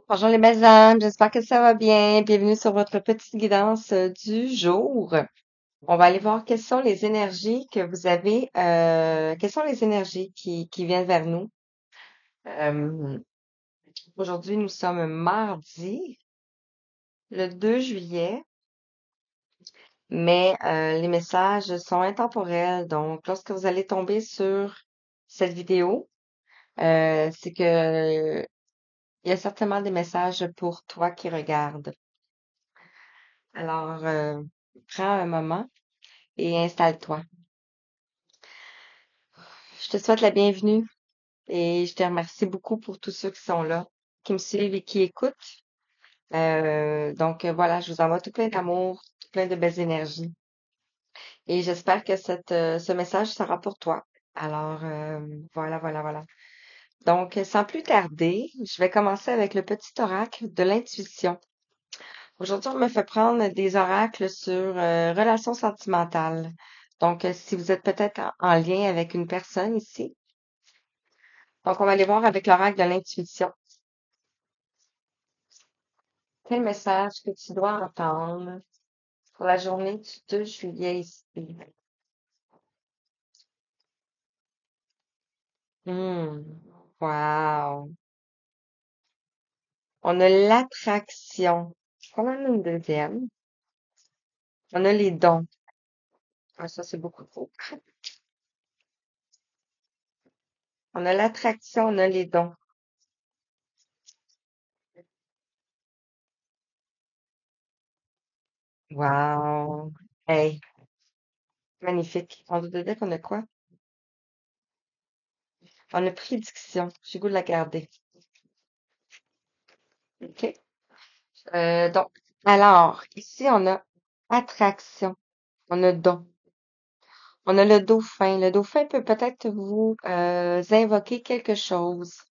Bonjour les belles âmes, j'espère que ça va bien. Bienvenue sur votre petite guidance du jour. On va aller voir quelles sont les énergies que vous avez, quelles sont les énergies qui viennent vers nous. Euh, Aujourd'hui, nous sommes mardi, le 2 juillet, mais les messages sont intemporels. Donc, lorsque vous allez tomber sur cette vidéo, c'est que il y a certainement des messages pour toi qui regardes. Alors, prends un moment et installe-toi. Je te souhaite la bienvenue et je te remercie beaucoup pour tous ceux qui sont là, qui me suivent et qui écoutent. Voilà, je vous envoie tout plein d'amour, tout plein de belles énergies et j'espère que ce message sera pour toi. Alors, voilà. Donc, sans plus tarder, je vais commencer avec le petit oracle de l'intuition. Aujourd'hui, on me fait prendre des oracles sur relations sentimentales. Donc, si vous êtes peut-être en lien avec une personne ici, donc on va aller voir avec l'oracle de l'intuition. Quel message que tu dois entendre pour la journée du 2 juillet ici? Hmm, wow. On a l'attraction. On en a une deuxième. On a les dons. Ah, ça, c'est beaucoup trop. On a l'attraction, on a les dons. Wow. Hey, magnifique. On doit dire qu'on a quoi? On a prédiction. J'ai le goût de la garder. OK. Donc, alors, ici, on a attraction. On a don. On a le dauphin. Le dauphin peut peut-être vous invoquer quelque chose.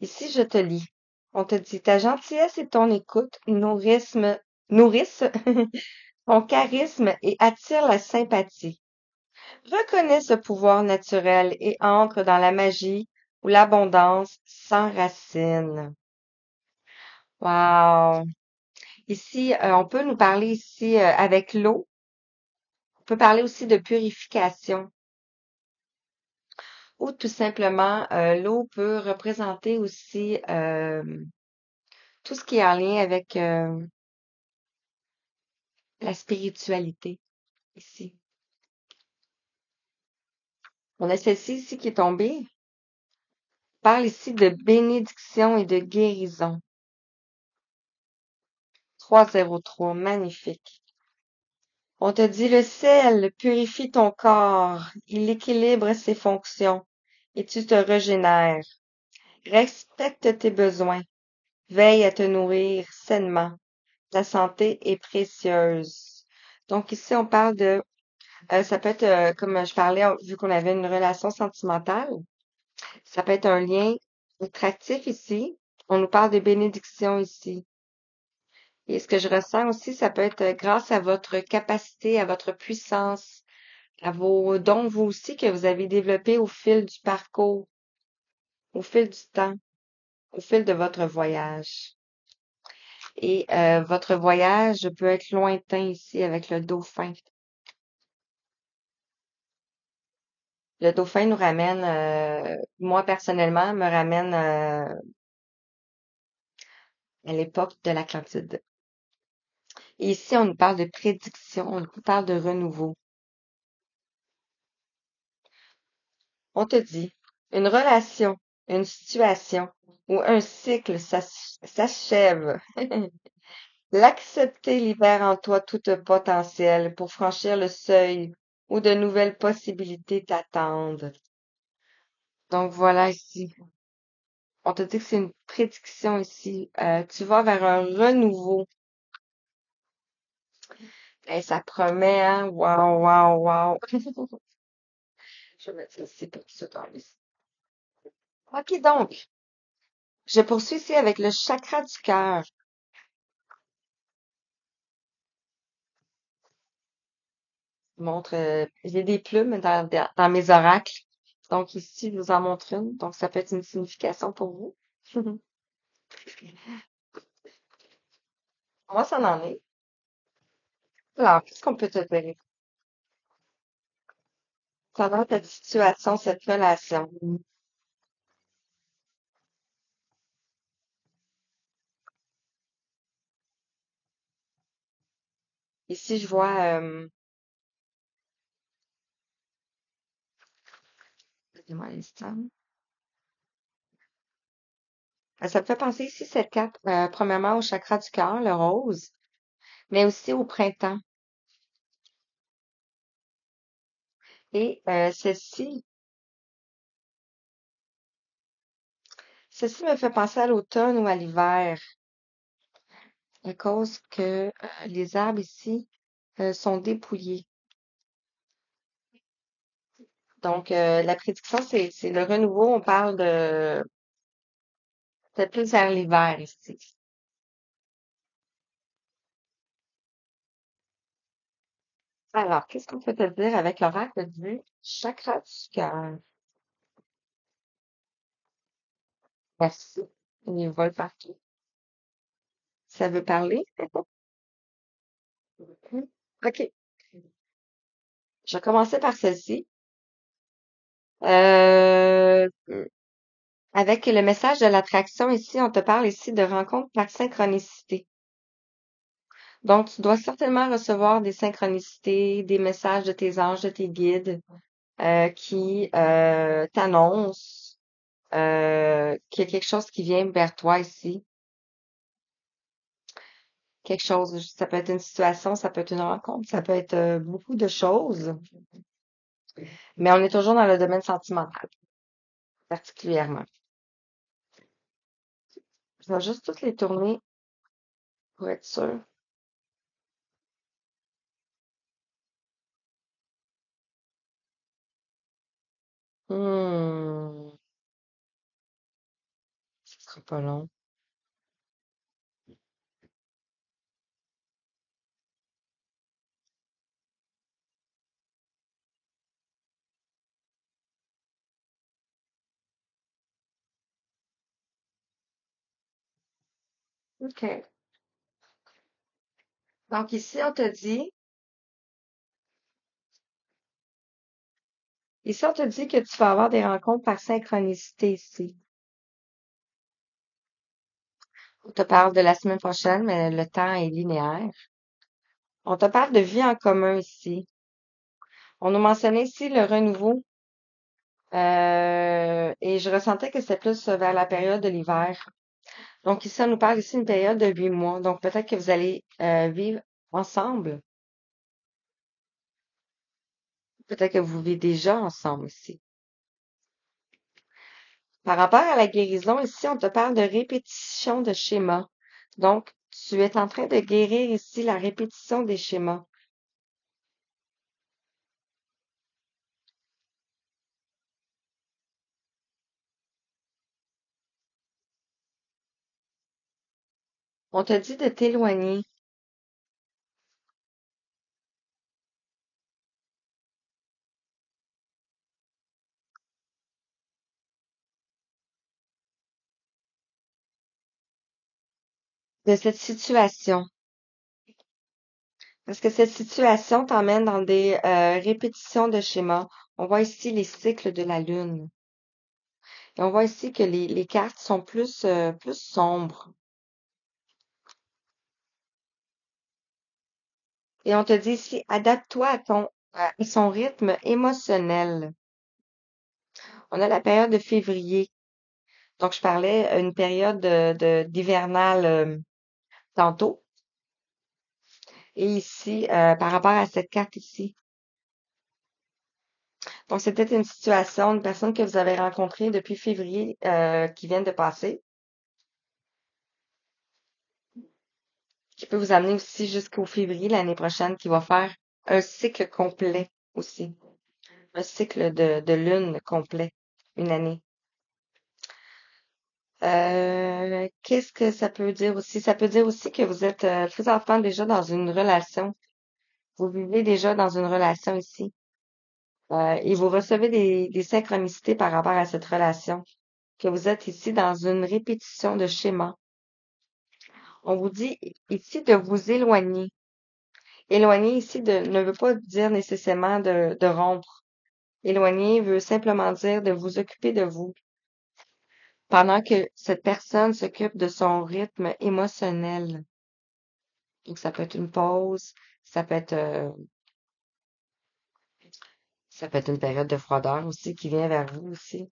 Ici, je te lis. On te dit, ta gentillesse et ton écoute nourrissent ton charisme et attirent la sympathie. Reconnais ce pouvoir naturel et entre dans la magie où l'abondance s'enracine. Wow! Ici, on peut nous parler ici avec l'eau. On peut parler aussi de purification. Ou tout simplement, l'eau peut représenter aussi tout ce qui est en lien avec la spiritualité ici. On a celle-ci ici qui est tombée. On parle ici de bénédiction et de guérison. 303, magnifique. On te dit le sel purifie ton corps, il équilibre ses fonctions et tu te régénères. Respecte tes besoins, veille à te nourrir sainement. Ta santé est précieuse. Donc ici, on parle de, ça peut être, comme je parlais, vu qu'on avait une relation sentimentale, ça peut être un lien attractif ici. On nous parle de bénédiction ici. Et ce que je ressens aussi, ça peut être grâce à votre capacité, à votre puissance, à vos dons, vous aussi, que vous avez développés au fil du parcours, au fil du temps, au fil de votre voyage. Et votre voyage peut être lointain ici avec le dauphin. Le dauphin nous ramène, moi personnellement, me ramène à l'époque de l'Atlantide. Et ici, on nous parle de prédiction, on nous parle de renouveau. On te dit, une relation, une situation ou un cycle s'achève. L'accepter libère en toi tout potentiel pour franchir le seuil où de nouvelles possibilités t'attendent. Donc voilà ici. On te dit que c'est une prédiction ici. Tu vas vers un renouveau. Et ça promet, hein? Wow. Je vais mettre ça ici pour que ça tombe ici. OK, donc, je poursuis ici avec le chakra du cœur. Montre, j'ai des plumes dans mes oracles. Donc ici, je vous en montre une. Donc ça peut être une signification pour vous. Moi, ça en est. Alors, qu'est-ce qu'on peut te dire? Comment ta situation, cette relation? Ici, je vois, donnez-moi un instant. Ça me fait penser ici, cette carte, premièrement au chakra du cœur, le rose, mais aussi au printemps. Et ceci me fait penser à l'automne ou à l'hiver, à cause que les arbres ici sont dépouillés. Donc, la prédiction, c'est le renouveau. On parle de peut-être plus vers l'hiver ici. Alors, qu'est-ce qu'on peut te dire avec l'oracle du chakra du cœur? Merci. Il vole partout. Ça veut parler? Mhm. OK. Je vais commencer par celle-ci. Euh, Avec le message de l'attraction ici, on te parle ici de rencontres par synchronicité. Donc, tu dois certainement recevoir des synchronicités, des messages de tes anges, de tes guides, qui t'annoncent qu'il y a quelque chose qui vient vers toi ici. Quelque chose, ça peut être une situation, ça peut être une rencontre, ça peut être beaucoup de choses, mais on est toujours dans le domaine sentimental, particulièrement. Je vais juste toutes les tourner pour être sûr. Hmm, ce sera pas long. OK. Donc ici on te dit que tu vas avoir des rencontres par synchronicité ici. On te parle de la semaine prochaine, mais le temps est linéaire. On te parle de vie en commun ici. On nous mentionnait ici le renouveau, et je ressentais que c'était plus vers la période de l'hiver. Donc ici, on nous parle ici d'une période de 8 mois. Donc peut-être que vous allez vivre ensemble. Peut-être que vous vivez déjà ensemble ici. Par rapport à la guérison, ici, on te parle de répétition de schémas. Donc, tu es en train de guérir ici la répétition des schémas. On te dit de t'éloigner de cette situation. Parce que cette situation t'emmène dans des répétitions de schémas. On voit ici les cycles de la Lune. Et on voit ici que les cartes sont plus sombres. Et on te dit ici, adapte-toi à son rythme émotionnel. On a la période de février. Donc, je parlais une période d'hivernale tantôt. Et ici, par rapport à cette carte ici. Donc, c'était une situation, une personne que vous avez rencontrée depuis février qui vient de passer, qui peut vous amener aussi jusqu'au février l'année prochaine, qui va faire un cycle complet aussi. Un cycle de lune complet, une année. Qu'est-ce que ça peut dire aussi? Ça peut dire aussi que vous êtes présentement déjà dans une relation. Vous vivez déjà dans une relation ici. Et vous recevez des synchronicités par rapport à cette relation, que vous êtes ici dans une répétition de schéma. On vous dit ici de vous éloigner. Éloigner ici ne veut pas dire nécessairement de rompre. Éloigner veut simplement dire de vous occuper de vous pendant que cette personne s'occupe de son rythme émotionnel. Donc, ça peut être une pause, ça peut être, euh, ça peut être une période de froideur aussi qui vient vers vous aussi.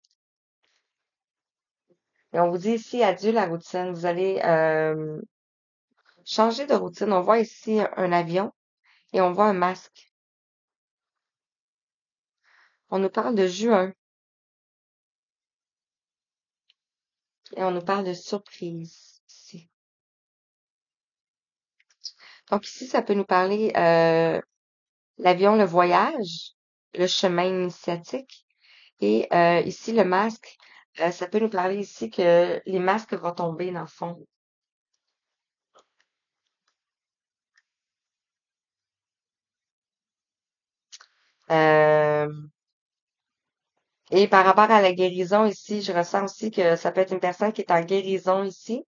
Et on vous dit ici, adieu la routine. Vous allez changer de routine. On voit ici un avion et on voit un masque. On nous parle de juin et on nous parle de surprise ici. Donc ici, ça peut nous parler l'avion, le voyage, le chemin initiatique. Et ici, le masque, ça peut nous parler ici que les masques vont tomber dans le fond. Euh, et par rapport à la guérison ici, je ressens aussi que ça peut être une personne qui est en guérison ici,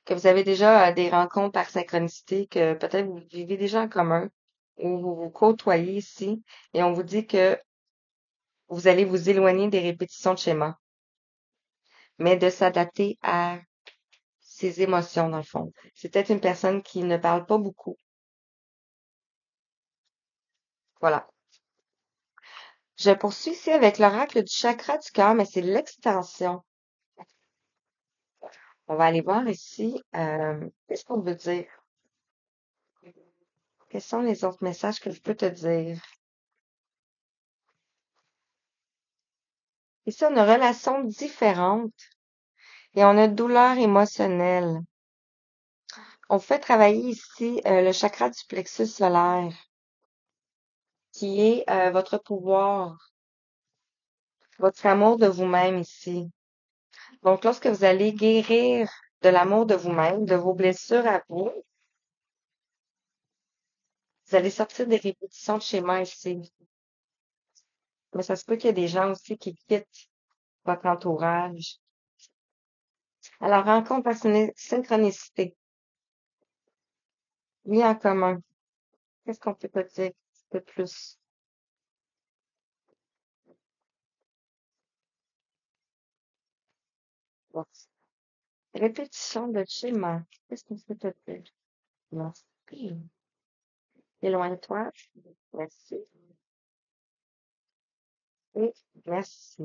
que vous avez déjà des rencontres par synchronicité, que peut-être vous vivez déjà en commun, ou vous vous côtoyez ici, et on vous dit que vous allez vous éloigner des répétitions de schéma, mais de s'adapter à ses émotions dans le fond. C'est peut-être une personne qui ne parle pas beaucoup. Voilà. Je poursuis ici avec l'oracle du chakra du cœur, mais c'est l'extension. On va aller voir ici, qu'est-ce qu'on veut dire? Quels sont les autres messages que je peux te dire? Ici, on a une relation différente et on a douleur émotionnelle. On fait travailler ici le chakra du plexus solaire, qui est votre pouvoir, votre amour de vous-même ici. Donc, lorsque vous allez guérir de l'amour de vous-même, de vos blessures à vous, vous allez sortir des répétitions de schémas ici. Mais ça se peut qu'il y ait des gens aussi qui quittent votre entourage. Alors, rencontre par synchronicité, mis en commun. Qu'est-ce qu'on peut te dire un petit peu plus? Bon. Répétition de schéma. Qu'est-ce qu'on peut te dire? Merci. Éloigne-toi. Merci. Et merci.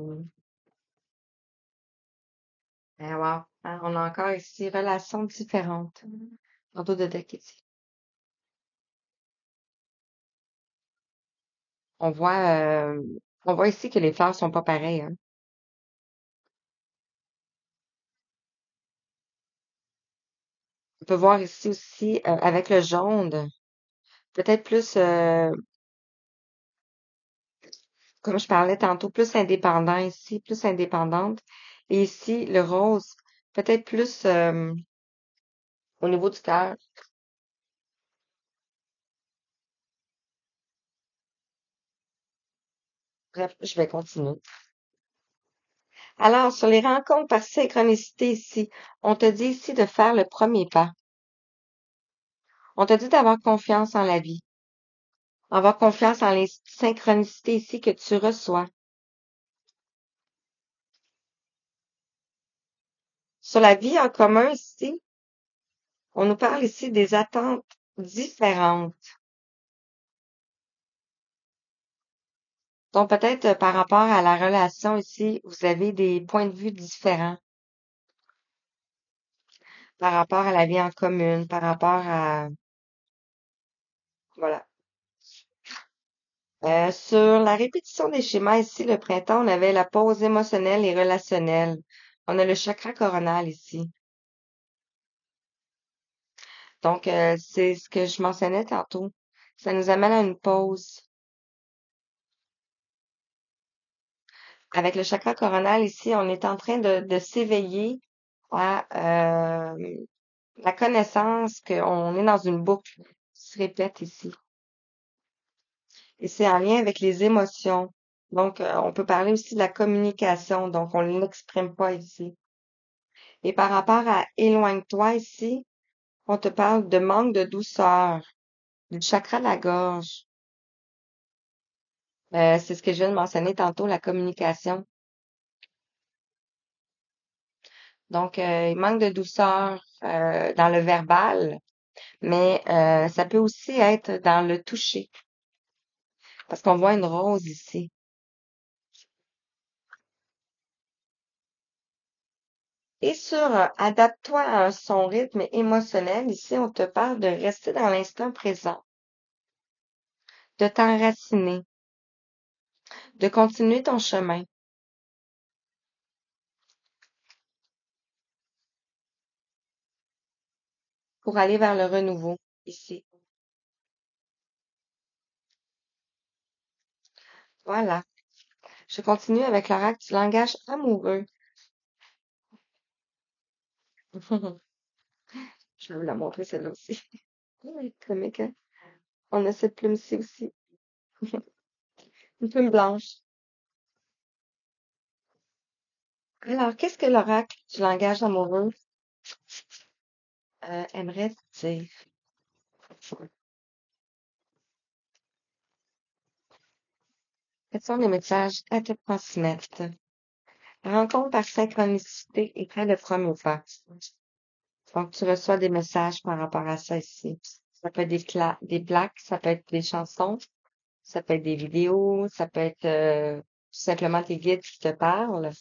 Ben, wow. Hein, on a encore ici relations différentes. Tantôt de deck ici. On voit, euh, on voit ici que les fleurs sont pas pareilles, hein. On peut voir ici aussi, avec le jaune, peut-être plus, comme je parlais tantôt, plus indépendant ici, plus indépendante. Et ici, le rose, peut-être plus au niveau du cœur. Bref, je vais continuer. Alors, sur les rencontres par synchronicité ici, on te dit ici de faire le premier pas. On te dit d'avoir confiance en la vie, avoir confiance en les synchronicités ici que tu reçois. Sur la vie en commun ici, on nous parle ici des attentes différentes. Donc, peut-être par rapport à la relation ici, vous avez des points de vue différents par rapport à la vie en commune, par rapport à, voilà. Sur la répétition des schémas ici, le printemps, on avait la pause émotionnelle et relationnelle. On a le chakra coronal ici. Donc, c'est ce que je mentionnais tantôt. Ça nous amène à une pause. Avec le chakra coronal ici, on est en train de s'éveiller à la connaissance qu'on est dans une boucle qui se répète ici. et c'est en lien avec les émotions. Donc, on peut parler aussi de la communication, donc on ne l'exprime pas ici. Et par rapport à éloigne-toi ici, on te parle de manque de douceur, du chakra de la gorge. C'est ce que je viens de mentionner tantôt, la communication. Donc, il manque de douceur dans le verbal, mais ça peut aussi être dans le toucher, parce qu'on voit une rose ici. Et sur adapte-toi à son rythme émotionnel, ici, on te parle de rester dans l'instant présent, de t'enraciner, de continuer ton chemin pour aller vers le renouveau ici. Voilà. Je continue avec l'oracle du langage amoureux. Je vais vous la montrer celle-là aussi. Oui, comique, hein? On a cette plume-ci aussi. Une plume blanche. Alors, qu'est-ce que l'oracle du langage amoureux aimerait dire? Quels sont les messages à te transmettre? Rencontre par synchronicité est près le premier pas. Donc, tu reçois des messages par rapport à ça ici. Ça peut être des plaques, ça peut être des chansons, ça peut être des vidéos, ça peut être tout simplement tes guides qui te parlent.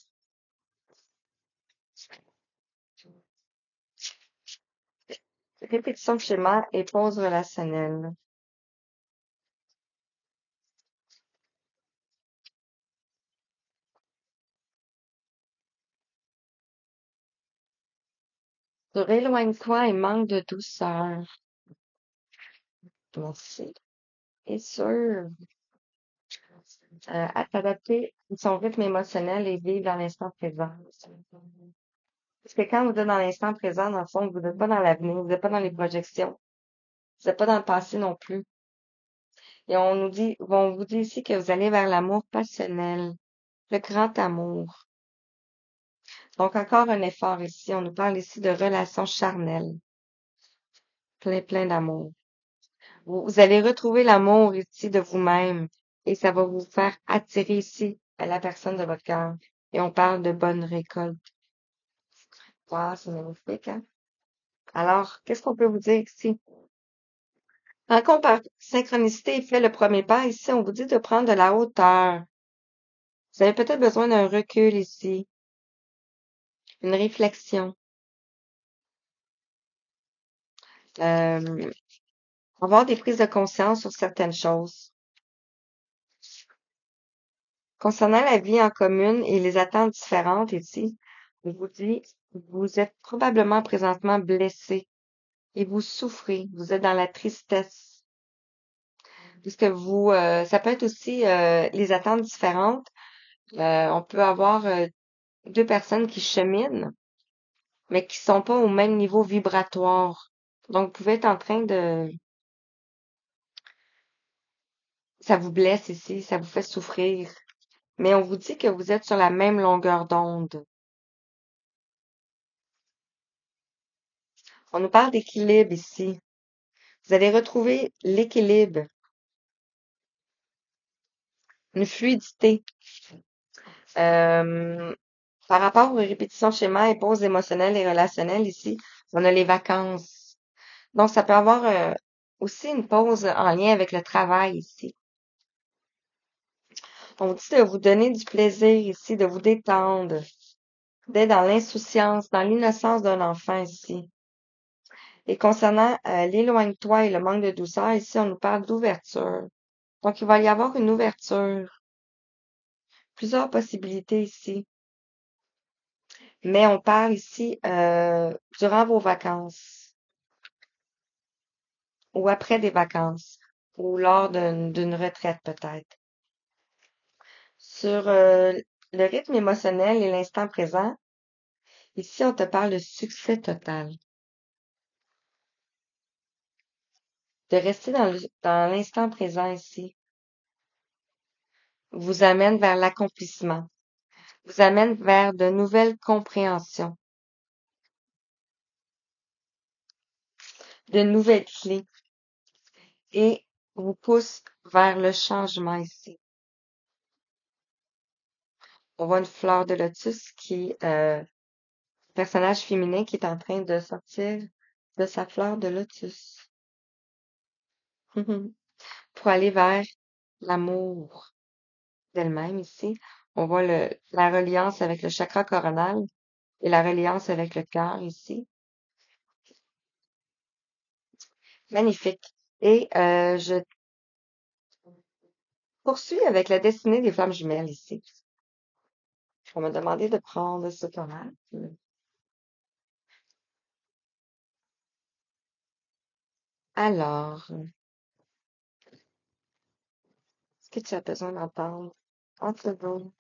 Répétition de schéma et pause relationnelle. Sur éloigne-toi et manque de douceur. Merci. Et sur à t'adapter à son rythme émotionnel et vivre dans l'instant présent. Parce que quand vous êtes dans l'instant présent, dans le fond, vous n'êtes pas dans l'avenir, vous n'êtes pas dans les projections, vous n'êtes pas dans le passé non plus. Et on vous dit ici que vous allez vers l'amour passionnel, le grand amour. Donc encore un effort ici. On nous parle ici de relations charnelles, plein d'amour. Vous allez retrouver l'amour ici de vous-même et ça va vous faire attirer ici à la personne de votre cœur. Et on parle de bonne récolte. Wow, c'est magnifique, hein? Alors, qu'est-ce qu'on peut vous dire ici? Rencontre par synchronicité et fait le premier pas. Ici, on vous dit de prendre de la hauteur. Vous avez peut-être besoin d'un recul ici, une réflexion. Euh, avoir des prises de conscience sur certaines choses. Concernant la vie en commune et les attentes différentes ici, on vous dit, vous êtes probablement présentement blessé et vous souffrez, vous êtes dans la tristesse. Puisque ça peut être aussi les attentes différentes. On peut avoir deux personnes qui cheminent, mais qui sont pas au même niveau vibratoire. Donc, vous pouvez être en train ça vous blesse ici, ça vous fait souffrir. Mais on vous dit que vous êtes sur la même longueur d'onde. On nous parle d'équilibre ici. Vous allez retrouver l'équilibre, une fluidité. Euh, Par rapport aux répétitions schéma et pauses émotionnelles et relationnelles ici, on a les vacances. Donc, ça peut avoir aussi une pause en lien avec le travail ici. On vous dit de vous donner du plaisir ici, de vous détendre, d'être dans l'insouciance, dans l'innocence d'un enfant ici. Et concernant l'éloigne-toi et le manque de douceur, ici, on nous parle d'ouverture. Donc, il va y avoir une ouverture, plusieurs possibilités ici. Mais on parle ici durant vos vacances ou après des vacances ou lors d'une retraite peut-être. Sur le rythme émotionnel et l'instant présent, ici, on te parle de succès total. De rester dans l'instant présent ici. vous amène vers l'accomplissement, vous amène vers de nouvelles compréhensions, de nouvelles clés et vous pousse vers le changement ici. On voit une fleur de lotus qui est personnage féminin qui est en train de sortir de sa fleur de lotus pour aller vers l'amour d'elle-même ici. On voit la reliance avec le chakra coronal et la reliance avec le cœur ici. Magnifique. Et je poursuis avec la destinée des flammes jumelles ici. On m'a demandé de prendre ce tomate. Alors, est-ce que tu as besoin d'entendre entre vous?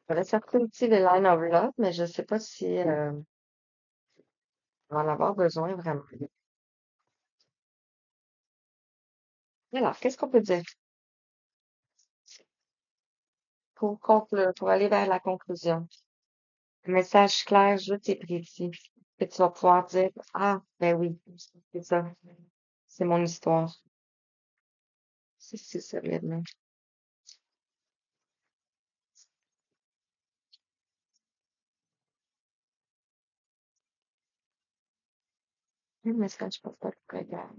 J'aurais sorti aussi le line of love, mais je sais pas si on va en avoir besoin vraiment. Alors, qu'est-ce qu'on peut dire pour conclure, pour aller vers la conclusion? Un message clair, juste et précis, que tu vas pouvoir dire, ah, ben oui, c'est ça, c'est mon histoire. C'est ça, réellement. Un message pour toi, regarde.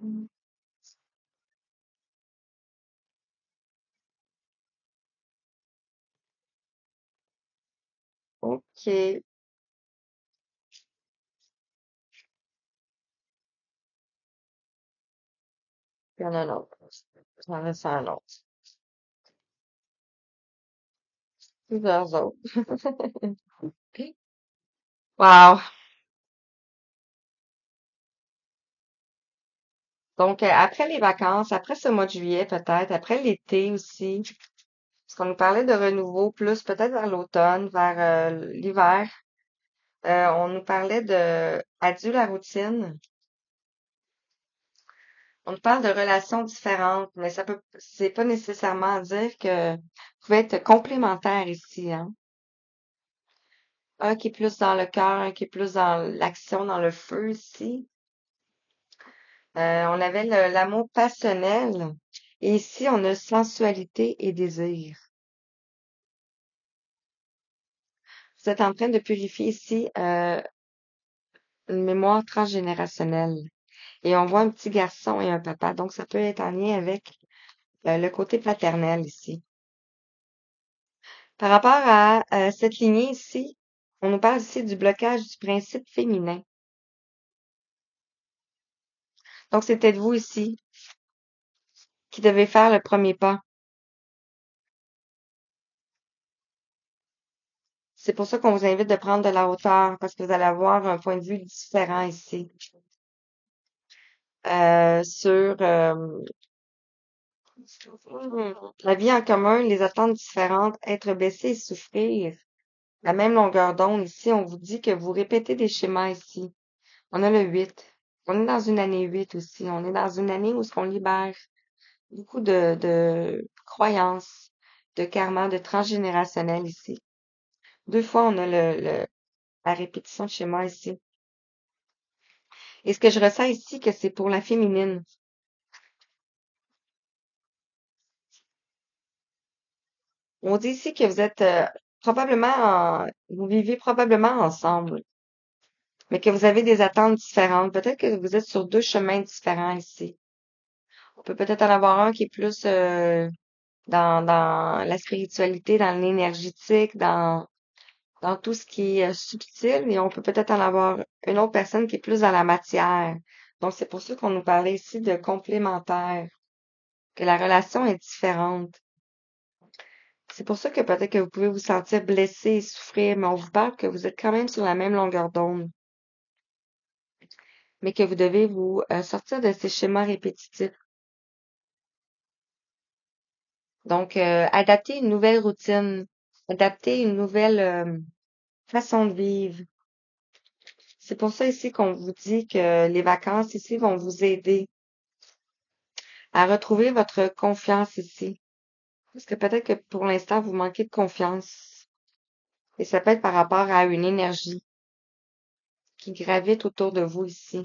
OK. Il y en a un autre. J'en reste un autre. Plusieurs autres. Wow. Donc, après les vacances, après ce mois de juillet peut-être, après l'été aussi, parce qu'on nous parlait de renouveau, plus peut-être vers l'automne, vers l'hiver, on nous parlait de adieu la routine. On nous parle de relations différentes, mais ça peut, c'est pas nécessairement dire que vous pouvez être complémentaires ici, hein. Un qui est plus dans le cœur, un qui est plus dans l'action, dans le feu ici. On avait l'amour passionnel. Et ici, on a sensualité et désir. Vous êtes en train de purifier ici une mémoire transgénérationnelle. Et on voit un petit garçon et un papa. Donc, ça peut être en lien avec le côté paternel ici. Par rapport à cette lignée ici, on nous parle ici du blocage du principe féminin. Donc, c'est peut-être vous ici qui devez faire le premier pas. C'est pour ça qu'on vous invite de prendre de la hauteur, parce que vous allez avoir un point de vue différent ici sur la vie en commun, les attentes différentes, être baissé et souffrir. La même longueur d'onde ici, on vous dit que vous répétez des schémas ici. On a le 8. On est dans une année 8 aussi. On est dans une année où on libère beaucoup de croyances, de karma, de transgénérationnel ici. Deux fois, on a la répétition de schéma ici. Et ce que je ressens ici, que c'est pour la féminine. On dit ici que vous êtes vous vivez probablement ensemble, mais que vous avez des attentes différentes. Peut-être que vous êtes sur deux chemins différents ici. On peut peut-être en avoir un qui est plus dans la spiritualité, dans l'énergétique, dans tout ce qui est subtil, et on peut peut-être en avoir une autre personne qui est plus dans la matière. Donc, c'est pour ça qu'on nous parlait ici de complémentaire, que la relation est différente. C'est pour ça que peut-être que vous pouvez vous sentir blessé et souffrir, mais on vous parle que vous êtes quand même sur la même longueur d'onde, mais que vous devez vous sortir de ces schémas répétitifs. Donc, adapter une nouvelle routine, adapter une nouvelle façon de vivre. C'est pour ça ici qu'on vous dit que les vacances ici vont vous aider à retrouver votre confiance ici. Parce que peut-être que pour l'instant, vous manquez de confiance. Et ça peut être par rapport à une énergie qui gravite autour de vous ici.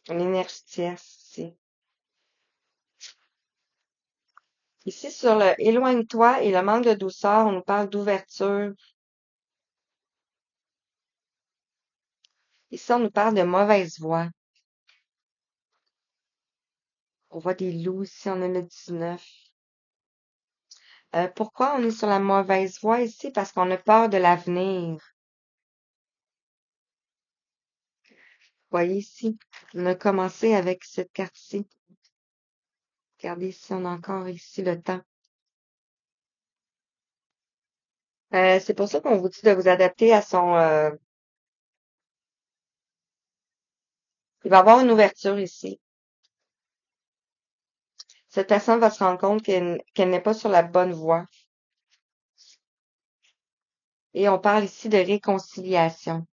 Une énergie tierce ici. Ici, sur le éloigne-toi et le manque de douceur, on nous parle d'ouverture. Ici, on nous parle de mauvaise voix. On voit des loups ici, on a le 19. Pourquoi on est sur la mauvaise voie ici? Parce qu'on a peur de l'avenir. Vous voyez ici, on a commencé avec cette carte-ci. Regardez ici, on a encore ici le temps. C'est pour ça qu'on vous dit de vous adapter à son... il va y avoir une ouverture ici. Cette personne va se rendre compte qu'elle n'est pas sur la bonne voie. Et on parle ici de réconciliation.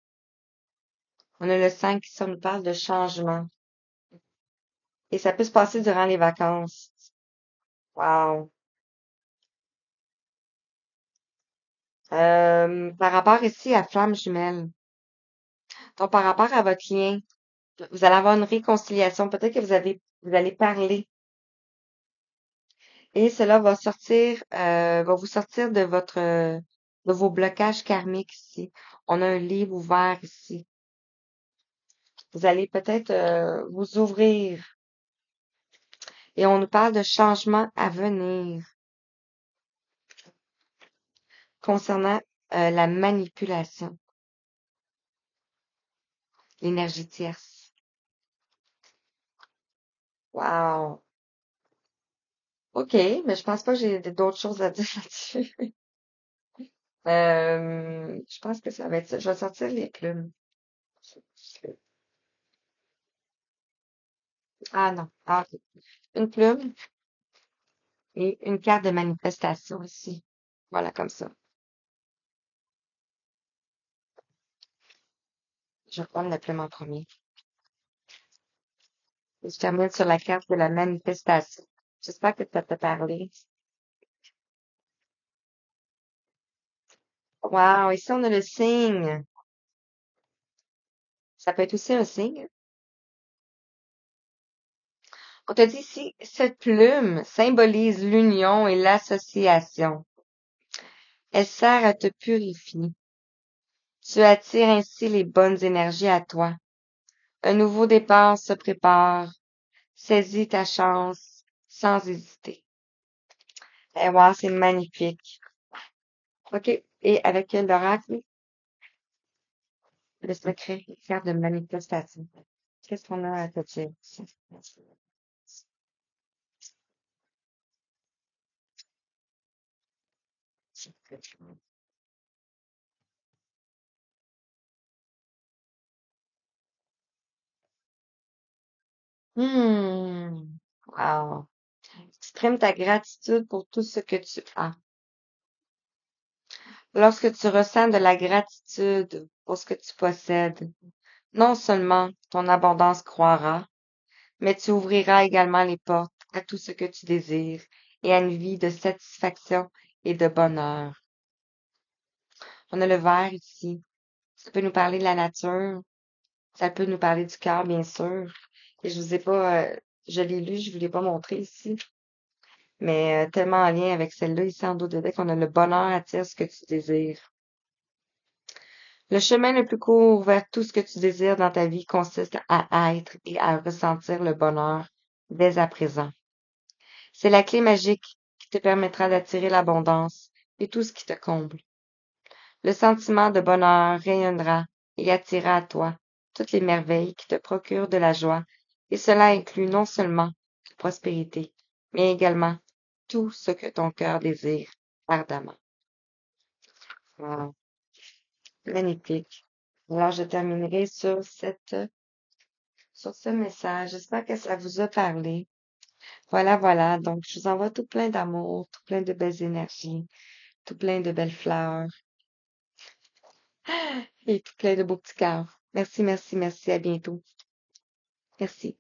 On a le 5 qui ça nous parle de changement. Et ça peut se passer durant les vacances. Wow. Par rapport ici à flamme jumelle. Donc, par rapport à votre lien, vous allez avoir une réconciliation. Peut-être que vous allez parler. Et cela va sortir, va vous sortir de de vos blocages karmiques ici. On a un livre ouvert ici. Vous allez peut-être vous ouvrir. Et on nous parle de changements à venir concernant la manipulation, l'énergie tierce. Wow. OK, mais je pense pas que j'ai d'autres choses à dire là-dessus. Je pense que ça va être ça. Je vais sortir les plumes. Ah non. Ah, ok. Une plume et une carte de manifestation ici. Voilà, comme ça. Je vais prendre la plume en premier. Et je termine sur la carte de la manifestation. J'espère que ça t'a parlé. Wow, ici on a le signe. Ça peut être aussi un signe. On te dit ici, cette plume symbolise l'union et l'association. Elle sert à te purifier. Tu attires ainsi les bonnes énergies à toi. Un nouveau départ se prépare. Saisis ta chance sans hésiter. Et wow, c'est magnifique. OK. Et avec l'oracle, le secret, carte de manifestation. Qu'est-ce qu'on a à te dire? Hmm. Wow. Exprime ta gratitude pour tout ce que tu as. Lorsque tu ressens de la gratitude pour ce que tu possèdes, non seulement ton abondance croira, mais tu ouvriras également les portes à tout ce que tu désires et à une vie de satisfaction et de bonheur. On a le vert ici. Ça peut nous parler de la nature. Ça peut nous parler du cœur, bien sûr. Et je vous ai pas, je l'ai lu, je vous l'ai pas montré ici. Mais tellement en lien avec celle-là, ici en dos de deck, on a le bonheur attire ce que tu désires. Le chemin le plus court vers tout ce que tu désires dans ta vie consiste à être et à ressentir le bonheur dès à présent. C'est la clé magique qui te permettra d'attirer l'abondance et tout ce qui te comble. Le sentiment de bonheur rayonnera et attirera à toi toutes les merveilles qui te procurent de la joie, et cela inclut non seulement la prospérité, mais également tout ce que ton cœur désire ardemment. Wow, magnifique. Alors, je terminerai sur ce message. J'espère que ça vous a parlé. Voilà, voilà. Donc, je vous envoie tout plein d'amour, tout plein de belles énergies, tout plein de belles fleurs et tout plein de beaux petits cœurs. Merci, merci, merci. À bientôt. Merci.